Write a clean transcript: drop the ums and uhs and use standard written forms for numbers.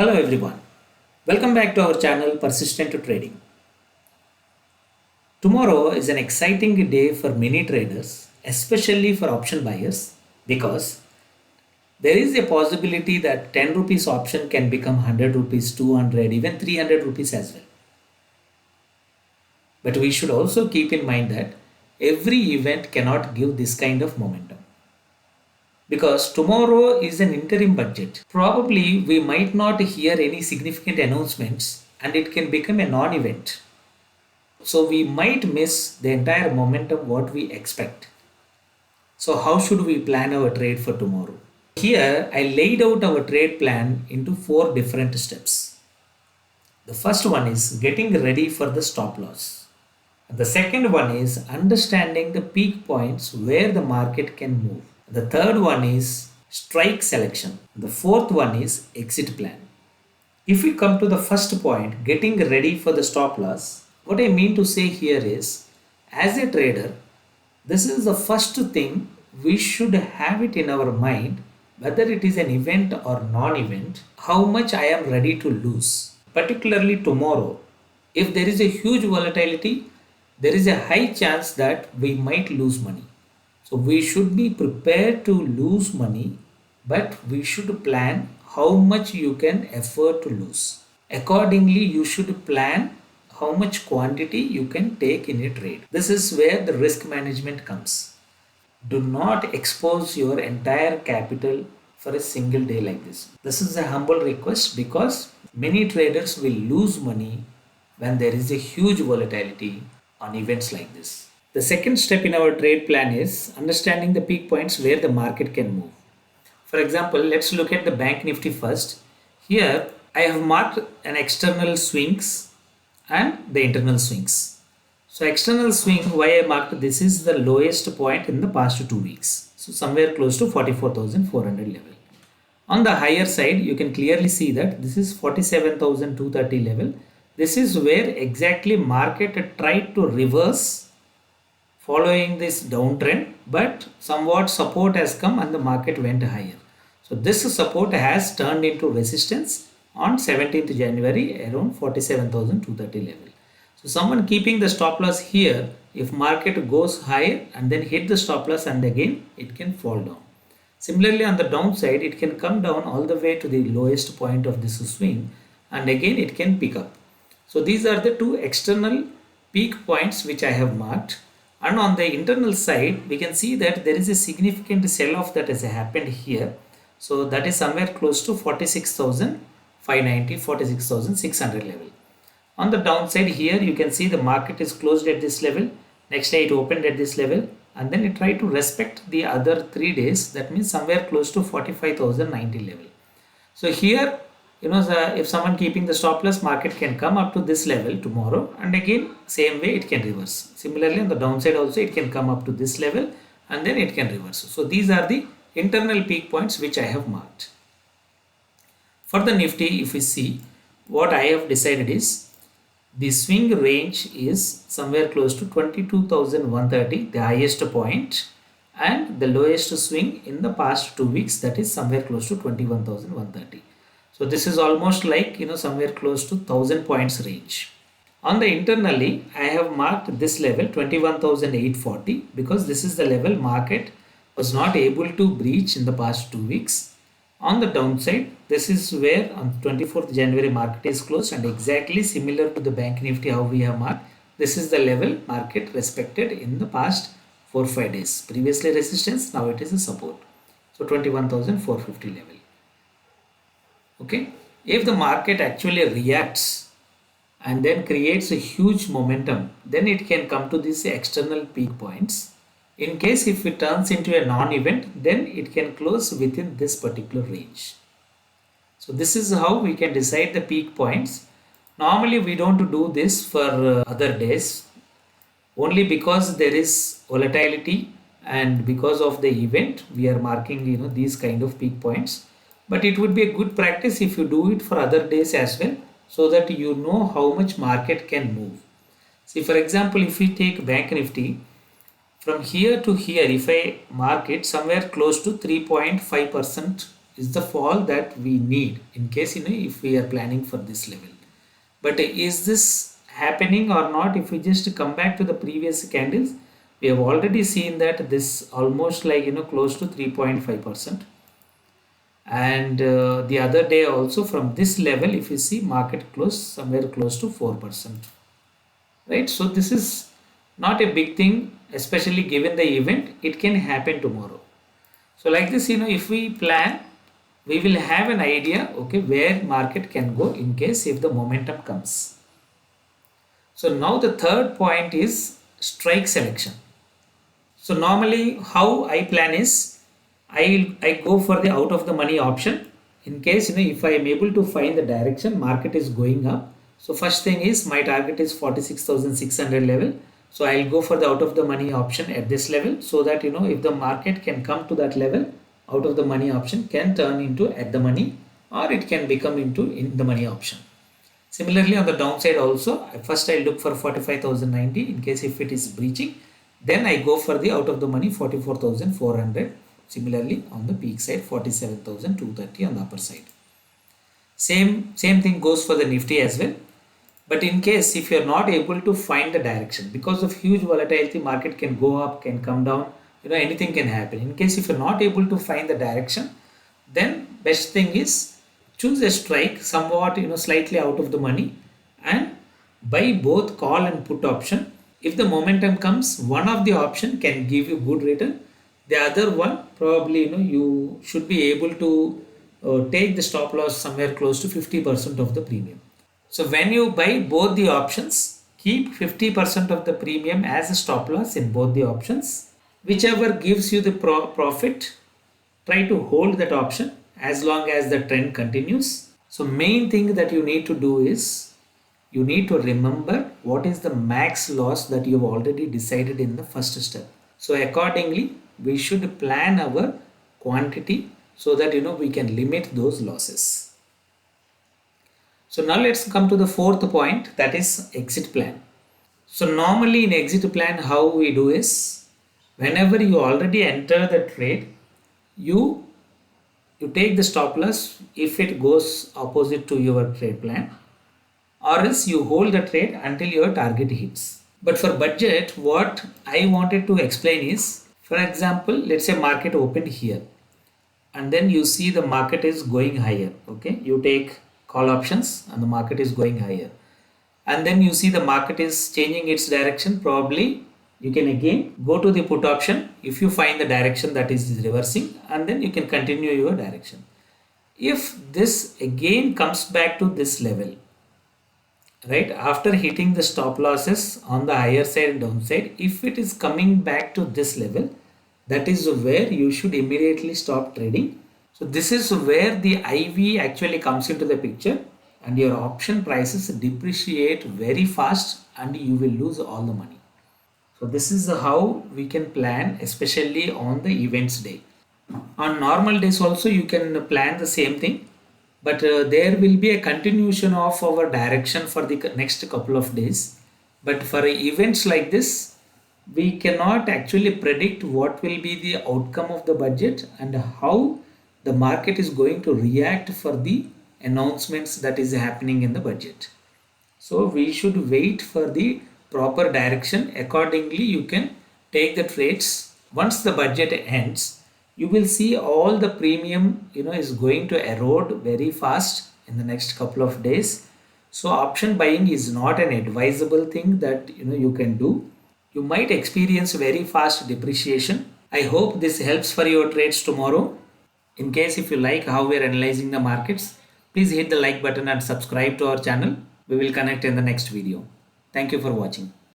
Hello everyone, welcome back to our channel Persistent Trading. Tomorrow is an exciting day for many traders, especially for option buyers, because there is a possibility that 10 rupees option can become 100 rupees, 200, even 300 rupees as well. But we should also keep in mind that every event cannot give this kind of momentum. Because tomorrow is an interim budget. Probably we might not hear any significant announcements and it can become a non-event. So we might miss the entire momentum what we expect. So how should we plan our trade for tomorrow? Here I laid out our trade plan into 4 different steps. The first one is getting ready for the stop loss. The second one is understanding the peak points where the market can move. The third one is strike selection. The fourth one is exit plan. If we come to the first point, getting ready for the stop loss, what I mean to say here is, as a trader, this is the first thing we should have it in our mind, whether it is an event or non-event, how much I am ready to lose. Particularly tomorrow, if there is a huge volatility, there is a high chance that we might lose money. So we should be prepared to lose money, but we should plan how much you can afford to lose. Accordingly, you should plan how much quantity you can take in a trade. This is where the risk management comes. Do not expose your entire capital for a single day like this. This is a humble request because many traders will lose money when there is a huge volatility on events like this. The second step in our trade plan is understanding the peak points where the market can move. For example, let's look at the Bank Nifty first. Here I have marked an external swings and the internal swings. So external swing, why I marked this is the lowest point in the past 2 weeks. So somewhere close to 44,400 level. On the higher side, you can clearly see that this is 47,230 level. This is where exactly market tried to reverse following this downtrend, but somewhat support has come and the market went higher. So this support has turned into resistance on 17th January around 47,230 level. So someone keeping the stop loss here, if market goes higher and then hit the stop loss and again it can fall down. Similarly on the downside, it can come down all the way to the lowest point of this swing and again it can pick up. So these are the 2 external peak points which I have marked. And on the internal side, we can see that there is a significant sell-off that has happened here. So that is somewhere close to 46,590, 46,600 level. On the downside here, you can see the market is closed at this level. Next day it opened at this level and then it tried to respect the other 3 days. That means somewhere close to 45,090 level. So here, if someone keeping the stop loss, market can come up to this level tomorrow and again same way it can reverse. Similarly on the downside also it can come up to this level and then it can reverse. So these are the internal peak points which I have marked. For the Nifty, if we see, what I have decided is the swing range is somewhere close to 22,130, the highest point, and the lowest swing in the past 2 weeks, that is somewhere close to 21,130. So this is almost like somewhere close to 1000 points range. On the internally, I have marked this level 21,840 because this is the level market was not able to breach in the past 2 weeks. On the downside, this is where on 24th January market is closed and exactly similar to the Bank Nifty how we have marked. This is the level market respected in the past 4-5 days. Previously resistance, now it is a support. So 21,450 level. Okay, if the market actually reacts and then creates a huge momentum, then it can come to these external peak points. In case if it turns into a non-event, then it can close within this particular range. So this is how we can decide the peak points. Normally we don't do this for other days, only because there is volatility and because of the event we are marking these kind of peak points. But it would be a good practice if you do it for other days as well, so that you know how much market can move. See, for example, if we take Bank Nifty, from here to here, if I mark it somewhere close to 3.5% is the fall that we need in case if we are planning for this level. But is this happening or not? If we just come back to the previous candles, we have already seen that this almost like close to 3.5%. And the other day also from this level, if you see, market closed somewhere close to 4%, right? So this is not a big thing, especially given the event. It can happen tomorrow. So like this, if we plan, we will have an idea, okay, where market can go in case if the momentum comes. So now the third point is strike selection. So normally how I plan is, I go for the out of the money option in case if I am able to find the direction market is going up. So first thing is my target is 46,600 level. So I'll go for the out of the money option at this level, so that if the market can come to that level, out of the money option can turn into at the money, or it can become into in the money option. Similarly on the downside also, first I look for 45,090 in case if it is breaching, then I go for the out of the money 44,400. Similarly on the peak side 47,230 on the upper side. Same thing goes for the Nifty as well. But in case if you are not able to find the direction, because of huge volatility, market can go up, can come down, anything can happen. In case if you are not able to find the direction, then best thing is choose a strike somewhat slightly out of the money and buy both call and put option. If the momentum comes, one of the option can give you good return. The other one probably you should be able to take the stop loss somewhere close to 50% of the premium. So when you buy both the options, keep 50% of the premium as a stop loss in both the options. Whichever gives you the profit, try to hold that option as long as the trend continues. So main thing that you need to do is, you need to remember what is the max loss that you have already decided in the first step. So accordingly, we should plan our quantity so that we can limit those losses. So now let's come to the fourth point, that is exit plan. So normally in exit plan, how we do is, whenever you already enter the trade, you take the stop loss if it goes opposite to your trade plan, or else you hold the trade until your target hits. But for budget, what I wanted to explain is, for example, let's say market opened here and then you see the market is going higher, okay, you take call options and the market is going higher, and then you see the market is changing its direction, probably you can again go to the put option if you find the direction that is reversing, and then you can continue your direction. If this again comes back to this level, right, after hitting the stop losses on the higher side and downside, if it is coming back to this level, that is where you should immediately stop trading. So this is where the IV actually comes into the picture, and your option prices depreciate very fast and you will lose all the money. So this is how we can plan, especially on the events day. On normal days also you can plan the same thing, but there will be a continuation of our direction for the next couple of days. But for events like this, we cannot actually predict what will be the outcome of the budget and how the market is going to react for the announcements that is happening in the budget. So we should wait for the proper direction. Accordingly, you can take the trades. Once the budget ends, you will see all the premium is going to erode very fast in the next couple of days. So option buying is not an advisable thing that you can do. You might experience very fast depreciation. I hope this helps for your trades tomorrow. In case if you like how we are analyzing the markets, please hit the like button and subscribe to our channel. We will connect in the next video. Thank you for watching.